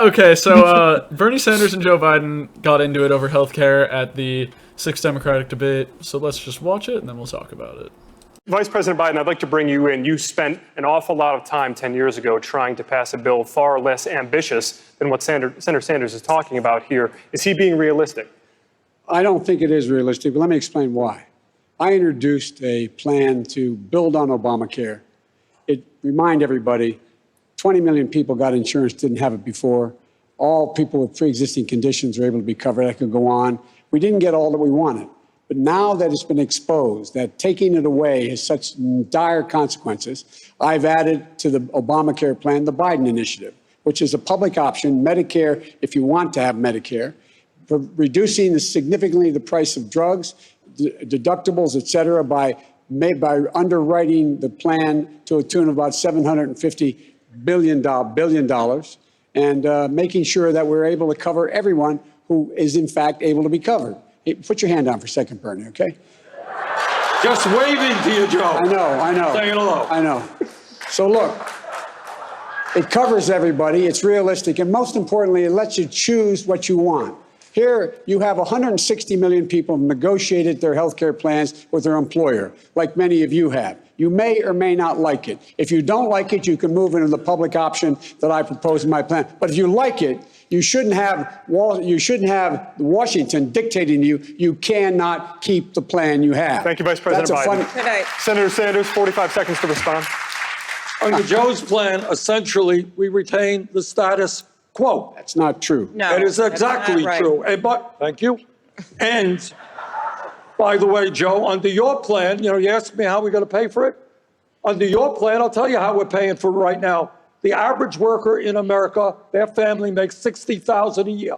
Okay, so Bernie Sanders and Joe Biden got into it over healthcare at the 6th Democratic debate. So let's just watch it and then we'll talk about it. Vice President Biden, I'd like to bring you in. You spent an awful lot of time 10 years ago trying to pass a bill far less ambitious than what Senator Sanders is talking about here. Is he being realistic? I don't think it is realistic, but let me explain why. I introduced a plan to build on Obamacare. Remind everybody, 20 million people got insurance, didn't have it before. All people with pre-existing conditions are able to be covered. I could go on. We didn't get all that we wanted. But now that it's been exposed, that taking it away has such dire consequences, I've added to the Obamacare plan the Biden initiative, which is a public option, Medicare, if you want to have Medicare, for reducing significantly the price of drugs, deductibles, et cetera, by underwriting the plan to a tune of about $750 billion, and making sure that we're able to cover everyone who is, in fact, able to be covered. Hey, put your hand down for a second, Bernie, okay? Just waving to you, Joe. I know. Saying hello. I know. So look, it covers everybody. It's realistic. And most importantly, it lets you choose what you want. Here, you have 160 million people who negotiated their health care plans with their employer, like many of you have. You may or may not like it. If you don't like it, you can move into the public option that I propose in my plan. But if you like it, you shouldn't have Washington dictating to you. You cannot keep the plan you have. Thank you, Vice President Biden. Senator Sanders, 45 seconds to respond. Under Joe's plan, essentially, we retain the status quo. That's not true. No, it is exactly right. true. Thank you. And by the way, Joe, under your plan, you asked me how we're going to pay for it. Under your plan, I'll tell you how we're paying for it right now. The average worker in America, their family makes $60,000 a year.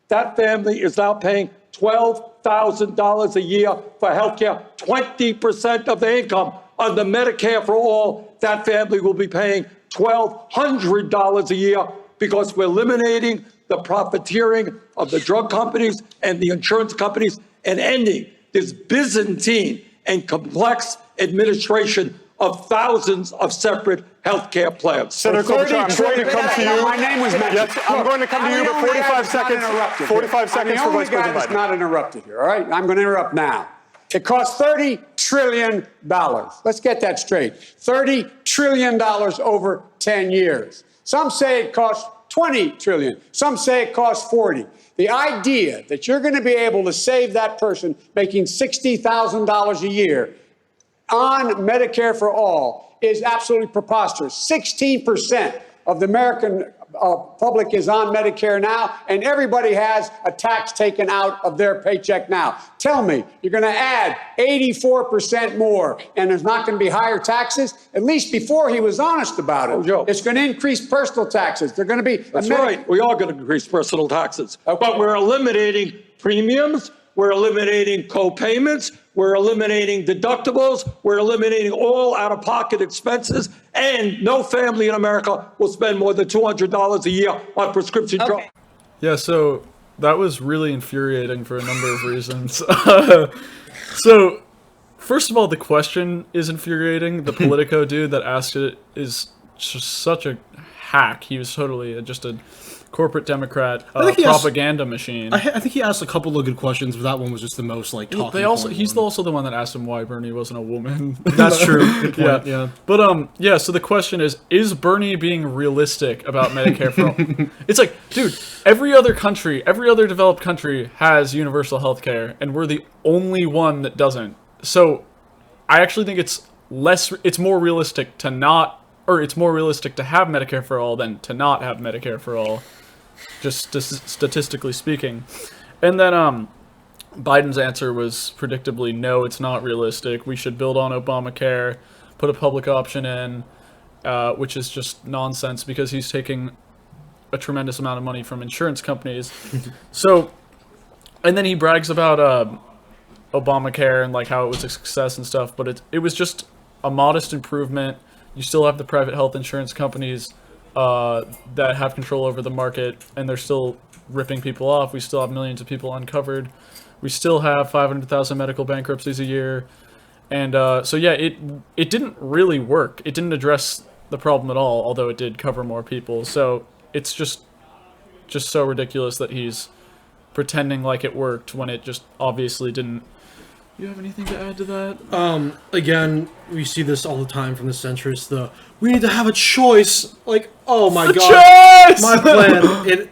That family is now paying $12,000 a year for health care, 20% of their income. Under Medicare for All, that family will be paying $1,200 a year because we're eliminating the profiteering of the drug companies and the insurance companies and ending this Byzantine and complex administration of thousands of separate health care plans. Senator Klobuchar, I'm going to come to you. My name was mentioned. Yes, I'm going to come to you, but 45 seconds. 45 seconds for Vice President Biden. I'm the only guy that's not interrupted here, all right? I'm going to interrupt now. It costs $30 trillion. Let's get that straight. $30 trillion over 10 years. Some say it costs $20 trillion. Some say it costs $40. The idea that you're going to be able to save that person making $60,000 a year on Medicare for All is absolutely preposterous. 16% of the American public is on Medicare now, and everybody has a tax taken out of their paycheck now. Tell me, you're going to add 84% more, and there's not going to be higher taxes? At least before he was honest about it. Oh, Joe. It's going to increase personal taxes. They're going to be... That's right. We are going to increase personal taxes. Okay. But we're eliminating premiums. We're eliminating co-payments. We're eliminating deductibles. We're eliminating all out-of-pocket expenses. And no family in America will spend more than $200 a year on prescription drugs. Yeah, so that was really infuriating for a number of reasons. So, first of all, the question is infuriating. The Politico dude that asked it is just such a hack. He was totally just a corporate Democrat propaganda machine. I think he asked a couple of good questions, but that one was just the most He's also the one that asked him why Bernie wasn't a woman. That's true. Good point. Yeah. But so the question is Bernie being realistic about Medicare for all? It's like, dude, every other developed country has universal health care, and we're the only one that doesn't. So I actually think it's more realistic to have Medicare for all than to not have Medicare for all. Just statistically speaking. And then Biden's answer was predictably, no, it's not realistic. We should build on Obamacare, put a public option in, which is just nonsense because he's taking a tremendous amount of money from insurance companies. So, and then he brags about Obamacare and like how it was a success and stuff, but it was just a modest improvement. You still have the private health insurance companies that have control over the market, and they're still ripping people off. We still have millions of people uncovered. We still have 500,000 medical bankruptcies a year. And so, yeah, it didn't really work. It didn't address the problem at all, although it did cover more people. So it's just just so ridiculous that he's pretending like it worked when it just obviously didn't. You have anything to add to that? Again, we see this all the time from the centrists. We need to have a choice. Like, oh my god, choice! my plan.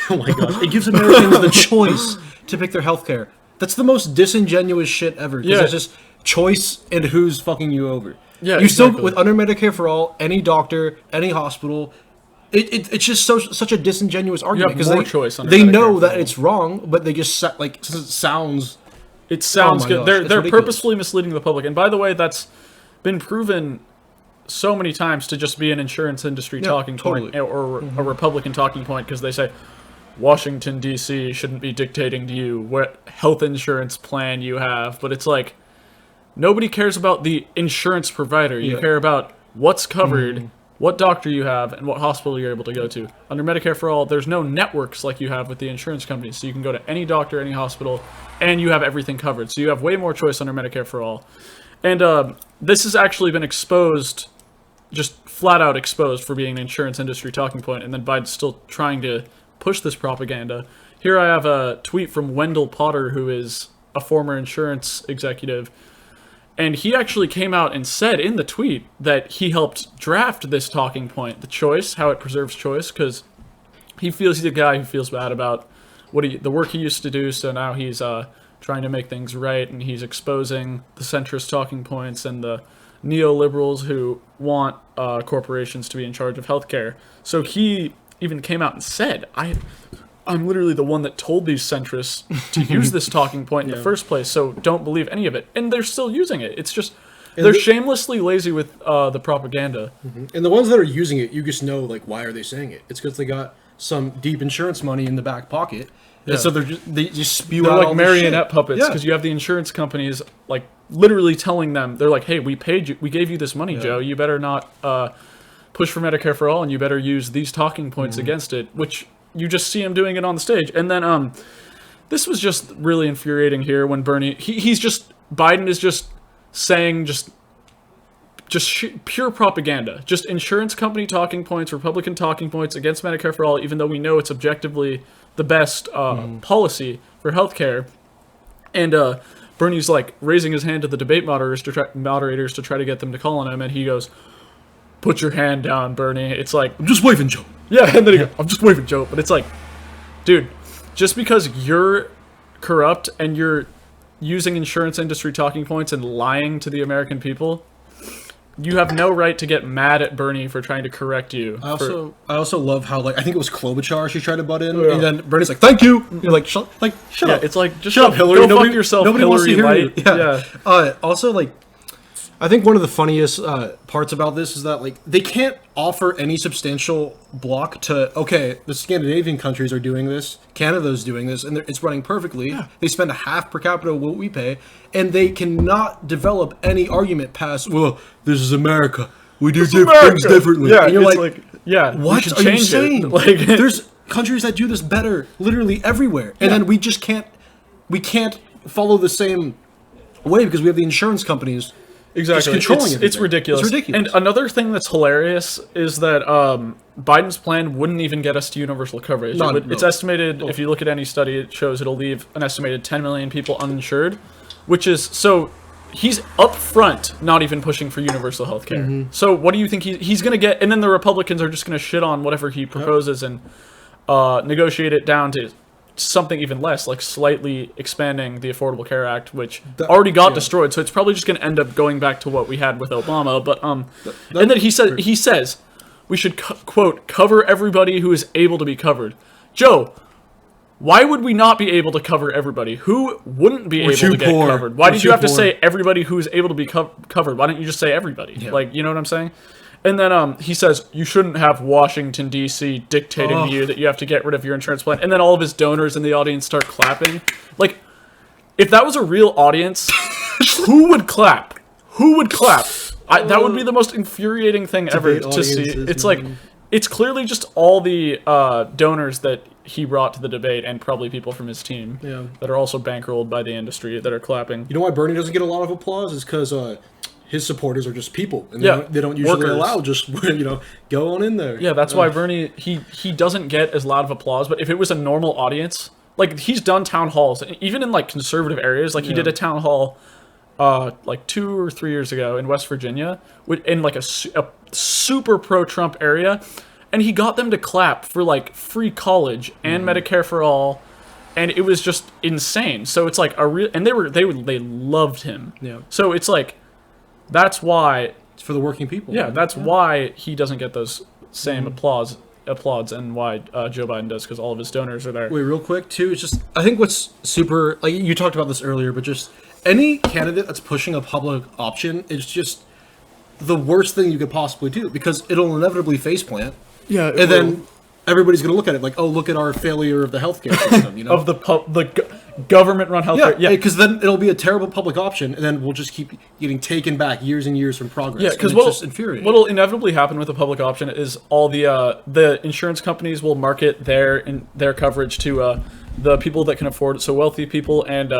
Oh my gosh, it gives Americans the choice to pick their healthcare. That's the most disingenuous shit ever. Because it's just choice and who's fucking you over. Yeah, you exactly. still with under Medicare for all, any doctor, any hospital. It's just such a disingenuous argument have more choice under they Medicare know for that all. it's wrong, but they just since it sounds. It sounds my good. gosh, They're it's they're ridiculous. purposefully misleading the public. And by the way, that's been proven so many times to just be an insurance industry talking point totally. or a Republican talking point because they say Washington D.C. shouldn't be dictating to you what health insurance plan you have, but it's like nobody cares about the insurance provider. You care about what's covered, what doctor you have, and what hospital you're able to go to. Under Medicare for All, there's no networks like you have with the insurance companies, so you can go to any doctor, any hospital, and you have everything covered. So you have way more choice under Medicare for All. And this has actually been exposed, just flat out exposed for being an insurance industry talking point, and then Biden's still trying to push this propaganda. Here I have a tweet from Wendell Potter, who is a former insurance executive, and he actually came out and said in the tweet that he helped draft this talking point, the choice, how it preserves choice, because he feels he's a guy who feels bad about the work he used to do, so now he's trying to make things right, and he's exposing the centrist talking points and the neoliberals who want corporations to be in charge of healthcare. So he even came out and said, I'm literally the one that told these centrists to use this talking point in the first place, so don't believe any of it. And they're still using it. It's just, they're shamelessly lazy with the propaganda. And the ones that are using it, you just know, like, why are they saying it? It's because they got some deep insurance money in the back pocket. And so they just spew They're out like all this marionette shit. puppets, because you have the insurance companies, like, literally telling them, they're like, hey, we paid you, we gave you this money, Joe, you better not push for Medicare for all, and you better use these talking points against it, which you just see him doing it on the stage. And then this was just really infuriating here when Bernie, Biden is just saying pure propaganda, just insurance company talking points, Republican talking points against Medicare for all, even though we know it's objectively the best policy for healthcare. And Bernie's like raising his hand to the debate moderators to try to get them to call on him, and he goes, "Put your hand down, Bernie." It's like, I'm just waving, Joe. yeah, and then he goes, "I'm just waving, Joe." But it's like, dude, just because you're corrupt and you're using insurance industry talking points and lying to the American people, you have no right to get mad at Bernie for trying to correct you. I also love how, like, I think it was Klobuchar she tried to butt in, and then Bernie's like, "Thank you." And you're like, shut Yeah, up. it's like, just shut up, Hillary. Go fuck yourself, nobody wants to Hillary hear Light. you. Yeah. Also, like, I think one of the funniest parts about this is that, like, they can't offer any substantial block to, okay, the Scandinavian countries are doing this, Canada's doing this, and it's running perfectly. Yeah. They spend a half per capita of what we pay, and they cannot develop any argument past, well, this is America. We do things differently. Yeah, and you're it's like, yeah, what should are you change saying? it. Like, there's countries that do this better, literally everywhere, and then we just can't follow the same way because we have the insurance companies. Exactly. Just controlling It's everything. ridiculous. It's ridiculous. And another thing that's hilarious is that Biden's plan wouldn't even get us to universal coverage. It's estimated, if you look at any study, it shows it'll leave an estimated 10 million people uninsured, which is, so he's up front not even pushing for universal health care. So what do you think he's going to get? And then the Republicans are just going to shit on whatever he proposes and negotiate it down to something even less, like slightly expanding the Affordable Care Act, which already got destroyed. So it's probably just going to end up going back to what we had with Obama. But and then he says we should quote cover everybody who is able to be covered. Joe, why would we not be able to cover everybody? Who wouldn't be able to get covered? Why did you have to say everybody who is able to be covered? Why don't you just say everybody? Yeah. Like, you know what I'm saying? And then he says, you shouldn't have Washington, D.C. dictating to you that you have to get rid of your insurance plan. And then all of his donors in the audience start clapping. Like, if that was a real audience, who would clap? Who would clap? That would be the most infuriating thing ever to see. It's like, it's clearly just all the donors that he brought to the debate and probably people from his team that are also bankrolled by the industry that are clapping. You know why Bernie doesn't get a lot of applause? Is because his supporters are just people, and Yeah, they don't usually workers. allow just go on in there. Yeah, that's why Bernie he doesn't get as loud of applause. But if it was a normal audience, like he's done town halls, even in like conservative areas, like he did a town hall, like 2 or 3 years ago in West Virginia, in like a super pro-Trump area, and he got them to clap for like free college and Medicare for all, and it was just insane. So it's like and they loved him. Yeah. So it's like, that's why. It's for the working people. Yeah, man. that's why he doesn't get those same applauds, and why Joe Biden does, because all of his donors are there. Wait, real quick too. It's just I think what's super, like you talked about this earlier, but just any candidate that's pushing a public option is just the worst thing you could possibly do, because it'll inevitably faceplant. Yeah, And then everybody's gonna look at it like, oh, look at our failure of the healthcare system. You know, of the government-run healthcare. yeah, because then it'll be a terrible public option, and then we'll just keep getting taken back years and years from progress. Yeah, because it's just infuriating. what'll inevitably happen with a public option is all the insurance companies will market their coverage to the people that can afford it, so wealthy people and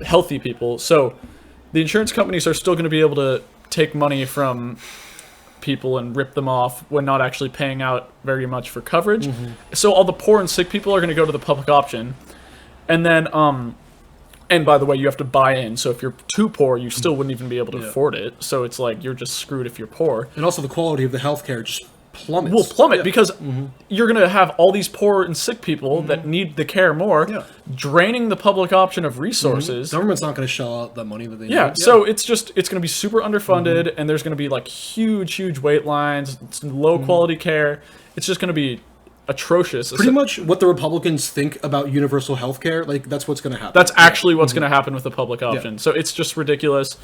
healthy people. So the insurance companies are still going to be able to take money from people and rip them off when not actually paying out very much for coverage. So all the poor and sick people are going to go to the public option, and then and by the way, you have to buy in. So if you're too poor, you still wouldn't even be able to afford it. So it's like you're just screwed if you're poor. And also the quality of the healthcare just plummets. Will plummet because you're going to have all these poor and sick people that need the care more, draining the public option of resources. Government's not going to shell out that money that they Yeah, need. so it's going to be super underfunded, and there's going to be like huge wait lines, low quality care. It's just going to be atrocious. Pretty much what the Republicans think about universal health care, like that's what's going to happen. That's actually what's going to happen with the public option. So it's just ridiculous.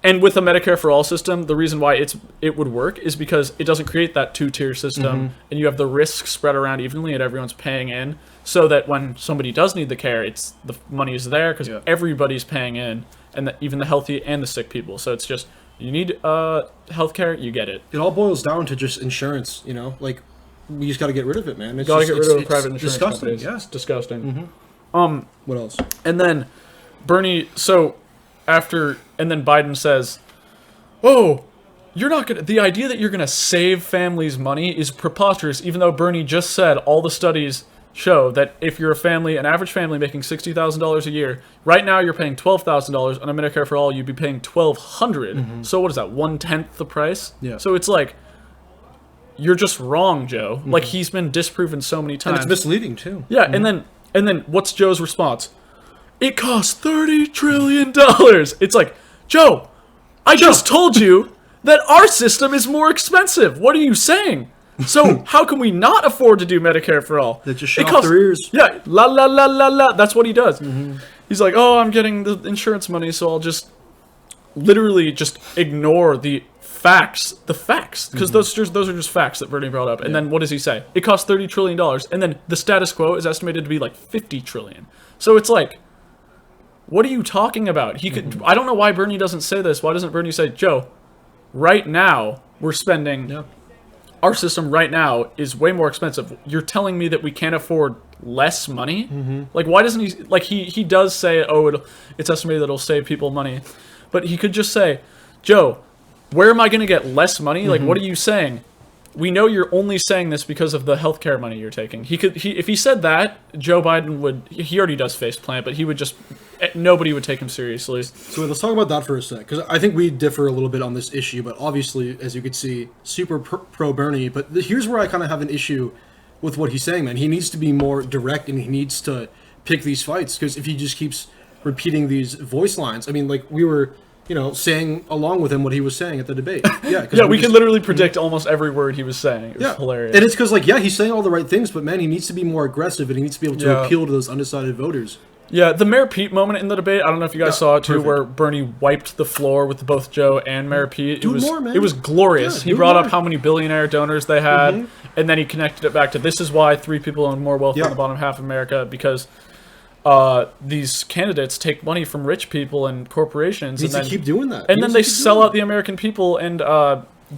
And with the Medicare for all system, the reason why it would work is because it doesn't create that two-tier system, and you have the risk spread around evenly, and everyone's paying in, so that when somebody does need the care, the money is there because everybody's paying in, and even the healthy and the sick people. So it's just, you need healthcare, you get it. It all boils down to just insurance, like we just got to get rid of it, man. It's Got to just, get rid of it's private insurance disgusting. companies. Yeah. It's disgusting. What else? And then Bernie, and then Biden says, "Oh, you're not gonna. The idea that you're gonna save families money is preposterous." Even though Bernie just said all the studies show that if you're an average family making $60,000 a year, right now you're paying $12,000 on a Medicare for all. You'd be paying $1,200. So what is that? 1/10 the price. Yeah. So it's like, you're just wrong, Joe. Like, he's been disproven so many times. And it's misleading too. Yeah, and then what's Joe's response? It costs $30 trillion. It's like, Joe, I just told you that our system is more expensive. What are you saying? So how can we not afford to do Medicare for all? They just shut off their ears. Yeah, la la la la la. That's what he does. He's like, oh, I'm getting the insurance money, so I'll just literally just ignore the facts, because those are just facts that Bernie brought up. And then what does he say? It costs $30 trillion, and then the status quo is estimated to be like $50 trillion. So it's like, what are you talking about? He could. I don't know why Bernie doesn't say this. Why doesn't Bernie say, Joe, right now we're spending. Our system right now is way more expensive. You're telling me that we can't afford less money? Like, why doesn't he? Like, he does say, oh, it's estimated that it'll save people money, but he could just say, Joe, where am I going to get less money? Like, what are you saying? We know you're only saying this because of the healthcare money you're taking. If he said that, Joe Biden would. He already does faceplant, but he would just. Nobody would take him seriously. So let's talk about that for a sec, because I think we differ a little bit on this issue. But obviously, as you could see, super pro Bernie. But here's where I kind of have an issue with what he's saying, man. He needs to be more direct, and he needs to pick these fights. Because if he just keeps repeating these voice lines, I mean, like we were. Saying along with him what he was saying at the debate. Yeah, we can literally predict almost every word he was saying. It was hilarious. And it's because, he's saying all the right things, but man, he needs to be more aggressive, and he needs to be able to appeal to those undecided voters. Yeah, the Mayor Pete moment in the debate, I don't know if you guys saw it too, perfect. where Bernie wiped the floor with both Joe and Mayor Pete. Do more, man. It was glorious. Yeah, He do brought more. up how many billionaire donors they had, and then he connected it back to this is why 3 people own more wealth than the bottom half of America, because these candidates take money from rich people and corporations. He needs to keep doing that. And then they sell out the American people and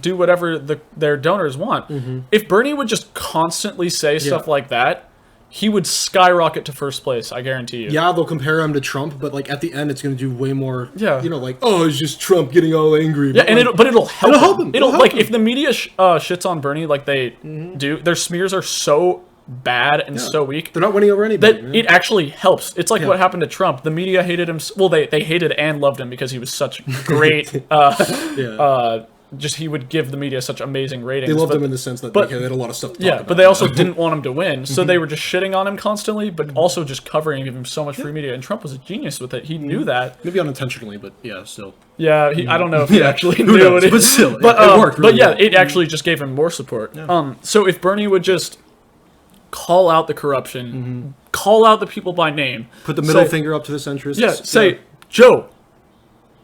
do whatever their donors want. If Bernie would just constantly say stuff like that, he would skyrocket to first place. I guarantee you. Yeah, they'll compare him to Trump, but like at the end, it's going to do way more. Yeah. You know, like, oh, it's just Trump getting all angry. Yeah, and like, it'll help. It'll help him. It'll It'll like help him. if the media shits on Bernie like they do, their smears are so bad and so weak. They're not winning over anybody. That man. it actually helps. It's like what happened to Trump. The media hated him. Well, they hated and loved him because he was such great. Just he would give the media such amazing ratings. They loved him in the sense that they had a lot of stuff to talk about. But they also didn't want him to win, so they were just shitting on him constantly, but also just covering and giving him so much free media. And Trump was a genius with it. He knew that. Maybe unintentionally, but yeah, still. Yeah, I don't know if he actually Who knew knows? it. But still, but, it worked. Really but yeah, well. it actually just gave him more support. So if Bernie would just call out the corruption, call out the people by name, Put the middle say- finger up to the centrists. Yeah, say, Joe,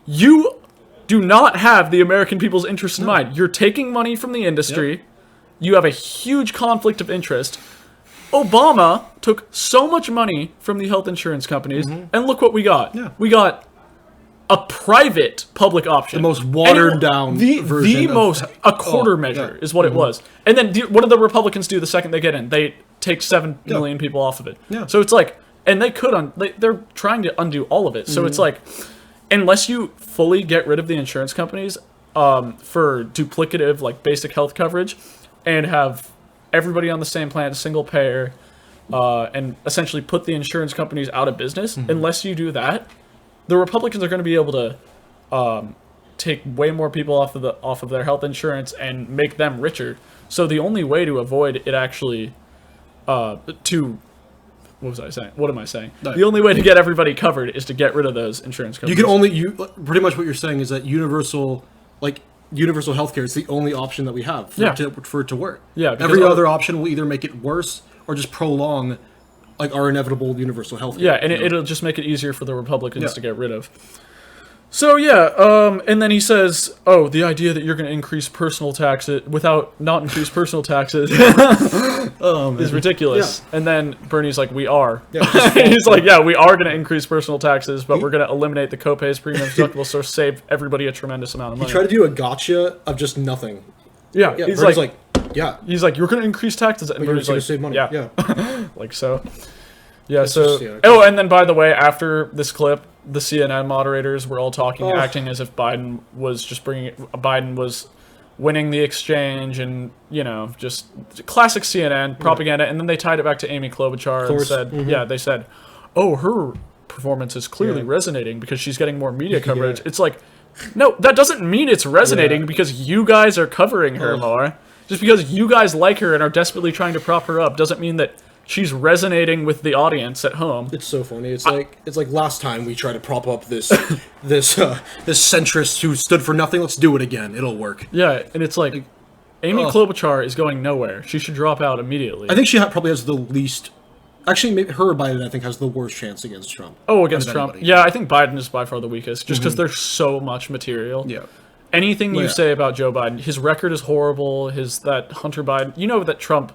you do not have the American people's interest in mind. You're taking money from the industry. You have a huge conflict of interest. Obama took so much money from the health insurance companies, and look what we got. Yeah. We got a private public option. The most watered down version of- most, a quarter measure is what it was. And then what do the Republicans do the second they get in? They take 7 million people off of it. Yeah. So it's like, and they could, they're trying to undo all of it. So it's like, unless you fully get rid of the insurance companies for duplicative, like basic health coverage, and have everybody on the same plan, single payer, and essentially put the insurance companies out of business, unless you do that, the Republicans are going to be able to take way more people off of their health insurance and make them richer. So the only way to avoid it actually what was I saying? What am I saying? No. The only way to get everybody covered is to get rid of those insurance companies. Pretty much what you're saying is that universal healthcare is the only option that we have for it to work. Yeah, because every other option will either make it worse or just prolong like our inevitable universal healthcare. Yeah, and it'll just make it easier for the Republicans to get rid of. So yeah, and then he says, "Oh, the idea that you're going to increase personal taxes not increase personal taxes is ridiculous." Yeah. And then Bernie's like, "We are." Yeah, he's like, "Yeah, we are going to increase personal taxes, but we're going to eliminate the copays, premiums, deductibles, so save everybody a tremendous amount of money." He tried to do a gotcha of just nothing. Yeah, he's like, yeah. He's like, "You're going to increase taxes," and Bernie's like, save money. Yeah. Like so. Yeah, It's so... just, Oh, and then, by the way, after this clip, the CNN moderators were all talking, acting as if Biden was winning the exchange and, just classic CNN propaganda. And then they tied it back to Amy Klobuchar and said, they said, "Oh, her performance is clearly resonating because she's getting more media coverage." It's like, no, that doesn't mean it's resonating because you guys are covering her more. Just because you guys like her and are desperately trying to prop her up doesn't mean that she's resonating with the audience at home. It's so funny. It's like last time we tried to prop up this centrist who stood for nothing. Let's do it again. It'll work. Yeah, and it's like Amy Klobuchar is going nowhere. She should drop out immediately. I think she probably has the least. Actually, maybe her or Biden, I think, has the worst chance against Trump. Oh, against Trump? Anybody. Yeah, I think Biden is by far the weakest, just because there's so much material. Yeah. Anything you say about Joe Biden, his record is horrible. That Hunter Biden, that Trump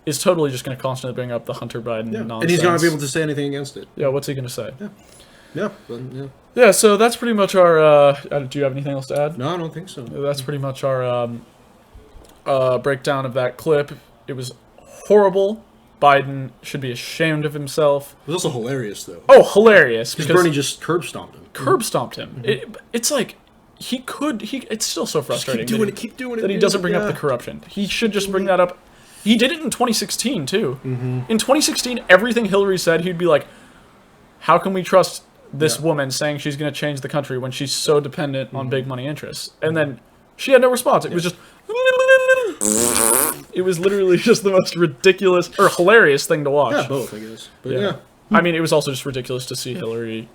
is totally just going to constantly bring up the Hunter Biden nonsense. And he's not going to be able to say anything against it. Yeah, what's he going to say? Yeah, so that's pretty much our... do you have anything else to add? No, I don't think so. That's pretty much our breakdown of that clip. It was horrible. Biden should be ashamed of himself. It was also hilarious, though. Oh, hilarious. Because Bernie just curb stomped him. It's like... It's still so frustrating keep doing it. That he doesn't bring up the corruption. He should just bring that up. He did it in 2016, too. In 2016, everything Hillary said, he'd be like, how can we trust this woman saying she's going to change the country when she's so dependent on big money interests? And then she had no response. It was just... It was literally just the most ridiculous or hilarious thing to watch. Yeah, both, I guess. But yeah. I mean, it was also just ridiculous to see Hillary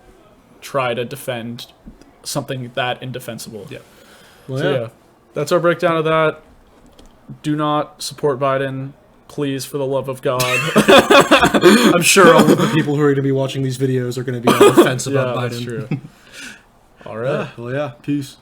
try to defend something that indefensible. Yeah. So that's our breakdown of that. Do not support Biden, please, for the love of God. I'm sure all of the people who are going to be watching these videos are going to be on the fence about Biden. That's true. All right. Peace.